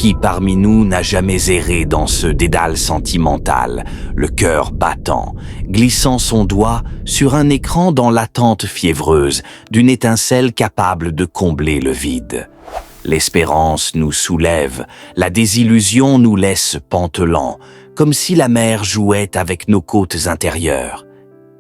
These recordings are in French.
Qui parmi nous n'a jamais erré dans ce dédale sentimental, le cœur battant, glissant son doigt sur un écran dans l'attente fiévreuse d'une étincelle capable de combler le vide? L'espérance nous soulève, la désillusion nous laisse pantelants, comme si la mer jouait avec nos côtes intérieures.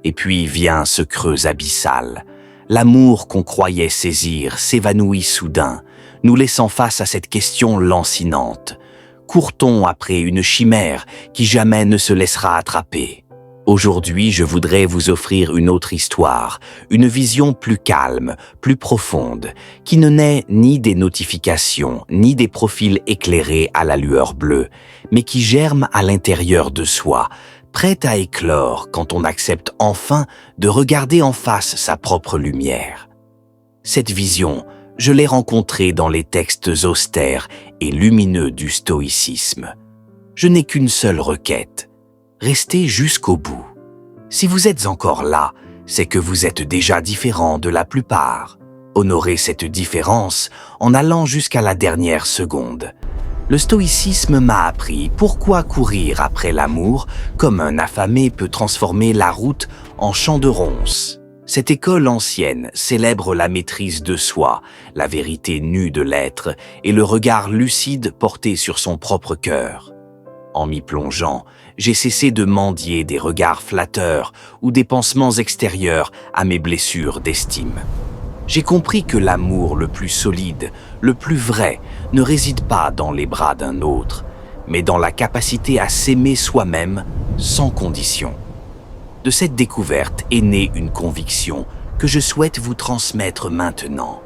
Et puis vient ce creux abyssal. L'amour qu'on croyait saisir s'évanouit soudain, nous laissant face à cette question lancinante. Court-on après une chimère qui jamais ne se laissera attraper? Aujourd'hui, je voudrais vous offrir une autre histoire, une vision plus calme, plus profonde, qui ne naît ni des notifications, ni des profils éclairés à la lueur bleue, mais qui germe à l'intérieur de soi, prête à éclore quand on accepte enfin de regarder en face sa propre lumière. Cette vision, je l'ai rencontrée dans les textes austères et lumineux du stoïcisme. Je n'ai qu'une seule requête: restez jusqu'au bout. Si vous êtes encore là, c'est que vous êtes déjà différent de la plupart. Honorez cette différence en allant jusqu'à la dernière seconde. Le stoïcisme m'a appris pourquoi courir après l'amour comme un affamé peut transformer la route en champ de ronces. Cette école ancienne célèbre la maîtrise de soi, la vérité nue de l'être et le regard lucide porté sur son propre cœur. En m'y plongeant, j'ai cessé de mendier des regards flatteurs ou des pansements extérieurs à mes blessures d'estime. J'ai compris que l'amour le plus solide, le plus vrai, ne réside pas dans les bras d'un autre, mais dans la capacité à s'aimer soi-même sans condition. De cette découverte est née une conviction que je souhaite vous transmettre maintenant.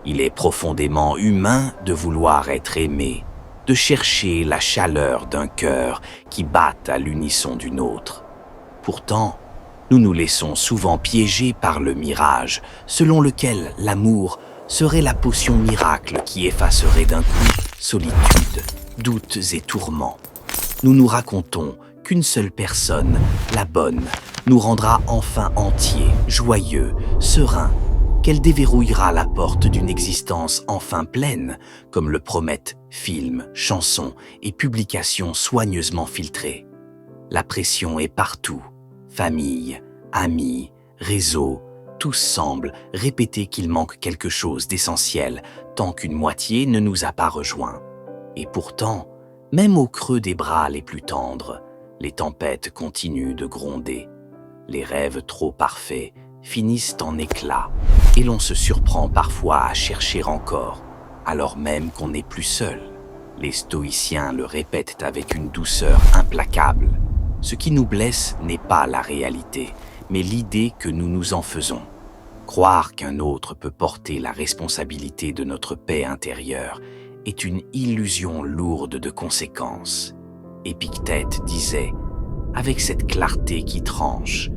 Il est profondément humain de vouloir être aimé, de chercher la chaleur d'un cœur qui bat à l'unisson d'une autre. Pourtant, nous nous laissons souvent piéger par le mirage, selon lequel l'amour serait la potion miracle qui effacerait d'un coup solitude, doutes et tourments. Nous nous racontons qu'une seule personne, la bonne, nous rendra enfin entiers, joyeux, sereins, qu'elle déverrouillera la porte d'une existence enfin pleine, comme le promettent films, chansons et publications soigneusement filtrées. La pression est partout. Famille, amis, réseaux, tous semblent répéter qu'il manque quelque chose d'essentiel tant qu'une moitié ne nous a pas rejoints. Et pourtant, même au creux des bras les plus tendres, les tempêtes continuent de gronder. Les rêves trop parfaits finissent en éclats et l'on se surprend parfois à chercher encore, alors même qu'on n'est plus seul. Les stoïciens le répètent avec une douceur implacable. Ce qui nous blesse n'est pas la réalité, mais l'idée que nous nous en faisons. Croire qu'un autre peut porter la responsabilité de notre paix intérieure est une illusion lourde de conséquences. Épictète disait, avec cette clarté qui tranche,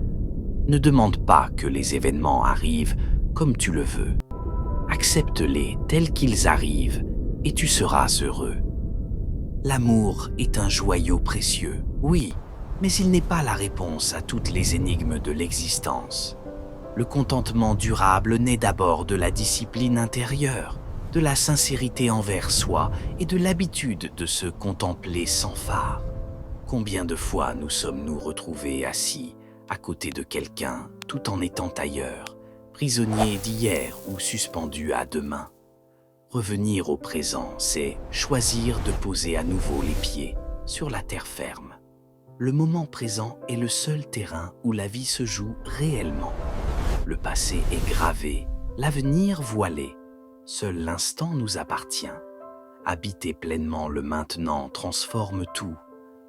ne demande pas que les événements arrivent comme tu le veux. Accepte-les tels qu'ils arrivent et tu seras heureux. L'amour est un joyau précieux, oui, mais il n'est pas la réponse à toutes les énigmes de l'existence. Le contentement durable naît d'abord de la discipline intérieure, de la sincérité envers soi et de l'habitude de se contempler sans phare. Combien de fois nous sommes-nous retrouvés assis à côté de quelqu'un tout en étant ailleurs, prisonniers d'hier ou suspendus à demain? Revenir au présent, c'est choisir de poser à nouveau les pieds sur la terre ferme. Le moment présent est le seul terrain où la vie se joue réellement. Le passé est gravé, l'avenir voilé. Seul l'instant nous appartient. Habiter pleinement le maintenant transforme tout.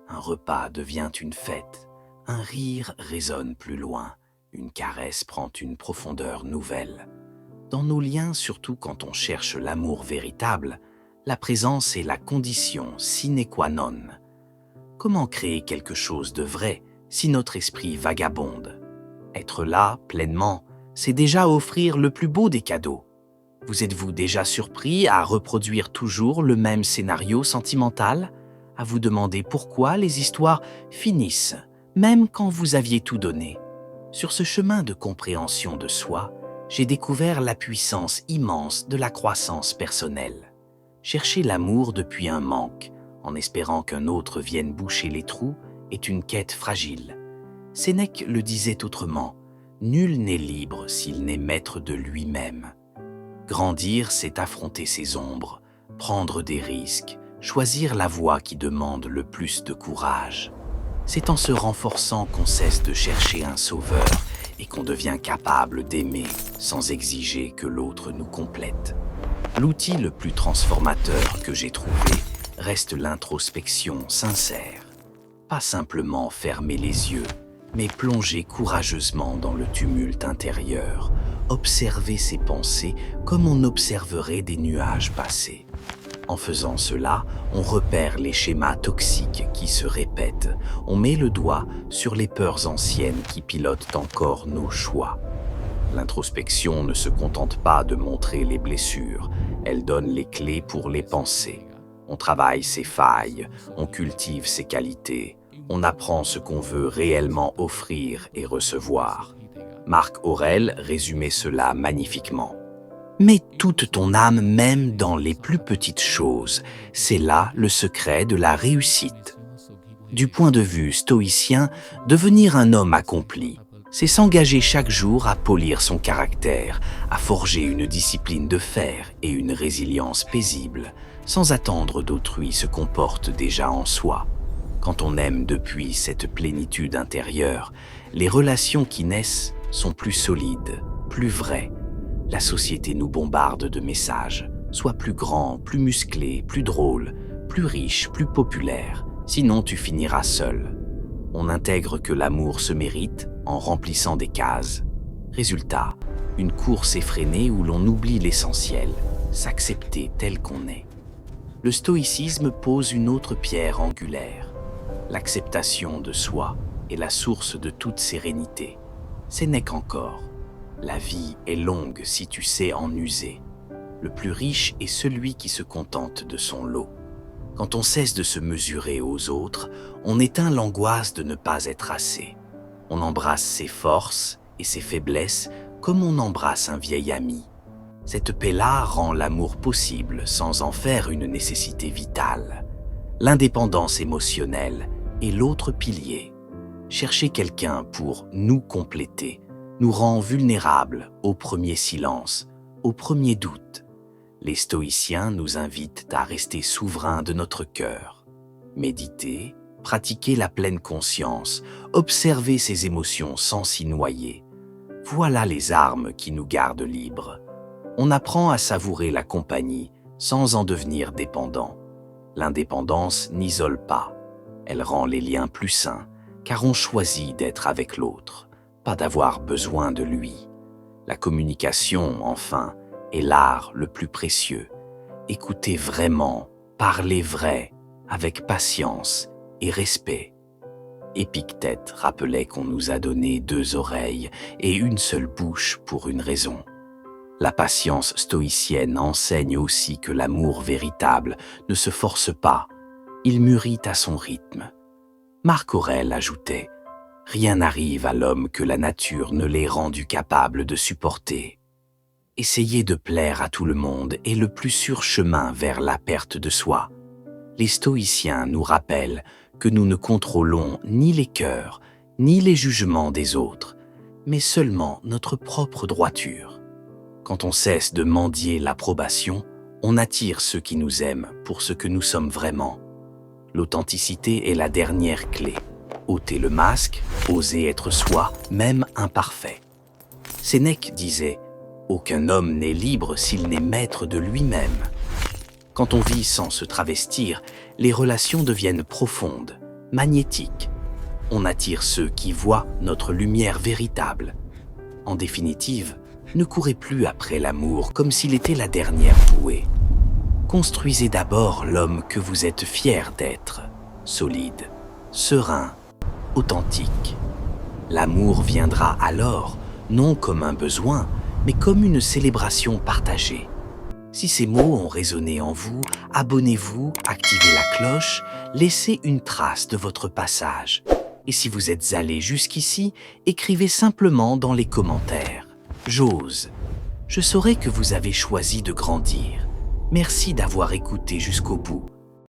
Un repas devient une fête. Un rire résonne plus loin. Une caresse prend une profondeur nouvelle. Dans nos liens, surtout quand on cherche l'amour véritable, la présence est la condition sine qua non. Comment créer quelque chose de vrai si notre esprit vagabonde? Être là, pleinement, c'est déjà offrir le plus beau des cadeaux. Vous êtes-vous déjà surpris à reproduire toujours le même scénario sentimental? À vous demander pourquoi les histoires finissent, même quand vous aviez tout donné? Sur ce chemin de compréhension de soi, j'ai découvert la puissance immense de la croissance personnelle. Chercher l'amour depuis un manque, en espérant qu'un autre vienne boucher les trous, est une quête fragile. Sénèque le disait autrement, nul n'est libre s'il n'est maître de lui-même. Grandir, c'est affronter ses ombres, prendre des risques, choisir la voie qui demande le plus de courage. C'est en se renforçant qu'on cesse de chercher un sauveur et qu'on devient capable d'aimer sans exiger que l'autre nous complète. L'outil le plus transformateur que j'ai trouvé reste l'introspection sincère. Pas simplement fermer les yeux, mais plonger courageusement dans le tumulte intérieur, observer ses pensées comme on observerait des nuages passés. En faisant cela, on repère les schémas toxiques qui se répètent, on met le doigt sur les peurs anciennes qui pilotent encore nos choix. L'introspection ne se contente pas de montrer les blessures, elle donne les clés pour les penser. On travaille ses failles, on cultive ses qualités, on apprend ce qu'on veut réellement offrir et recevoir. Marc Aurèle résumait cela magnifiquement. Mets toute ton âme même dans les plus petites choses, c'est là le secret de la réussite. Du point de vue stoïcien, devenir un homme accompli, c'est s'engager chaque jour à polir son caractère, à forger une discipline de fer et une résilience paisible, sans attendre d'autrui ce qu'on porte déjà en soi. Quand on aime depuis cette plénitude intérieure, les relations qui naissent sont plus solides, plus vraies. La société nous bombarde de messages. Sois plus grand, plus musclé, plus drôle, plus riche, plus populaire. Sinon, tu finiras seul. On intègre que l'amour se mérite en remplissant des cases. Résultat, une course effrénée où l'on oublie l'essentiel, s'accepter tel qu'on est. Le stoïcisme pose une autre pierre angulaire. L'acceptation de soi est la source de toute sérénité. Sénèque encore. La vie est longue si tu sais en user. Le plus riche est celui qui se contente de son lot. Quand on cesse de se mesurer aux autres, on éteint l'angoisse de ne pas être assez. On embrasse ses forces et ses faiblesses comme on embrasse un vieil ami. Cette paix-là rend l'amour possible sans en faire une nécessité vitale. L'indépendance émotionnelle est l'autre pilier. Chercher quelqu'un pour nous compléter nous rend vulnérables au premier silence, au premier doute. Les stoïciens nous invitent à rester souverains de notre cœur. Méditer, pratiquer la pleine conscience, observer ses émotions sans s'y noyer. Voilà les armes qui nous gardent libres. On apprend à savourer la compagnie sans en devenir dépendant. L'indépendance n'isole pas. Elle rend les liens plus sains, car on choisit d'être avec l'autre, pas d'avoir besoin de lui. La communication, enfin, est l'art le plus précieux. Écoutez vraiment, parlez vrai, avec patience et respect. Épictète rappelait qu'on nous a donné 2 oreilles et une seule bouche pour une raison. La patience stoïcienne enseigne aussi que l'amour véritable ne se force pas, il mûrit à son rythme. Marc Aurèle ajoutait « Rien n'arrive à l'homme que la nature ne l'ait rendu capable de supporter. » Essayer de plaire à tout le monde est le plus sûr chemin vers la perte de soi. Les stoïciens nous rappellent que nous ne contrôlons ni les cœurs, ni les jugements des autres, mais seulement notre propre droiture. Quand on cesse de mendier l'approbation, on attire ceux qui nous aiment pour ce que nous sommes vraiment. L'authenticité est la dernière clé. Ôter le masque, oser être soi, même imparfait. Sénèque disait « Aucun homme n'est libre s'il n'est maître de lui-même ». Quand on vit sans se travestir, les relations deviennent profondes, magnétiques. On attire ceux qui voient notre lumière véritable. En définitive, ne courez plus après l'amour comme s'il était la dernière bouée. Construisez d'abord l'homme que vous êtes fier d'être, solide, serein, authentique. L'amour viendra alors, non comme un besoin, mais comme une célébration partagée. Si ces mots ont résonné en vous, abonnez-vous, activez la cloche, laissez une trace de votre passage. Et si vous êtes allé jusqu'ici, écrivez simplement dans les commentaires « J'ose ». Je saurai que vous avez choisi de grandir. Merci d'avoir écouté jusqu'au bout.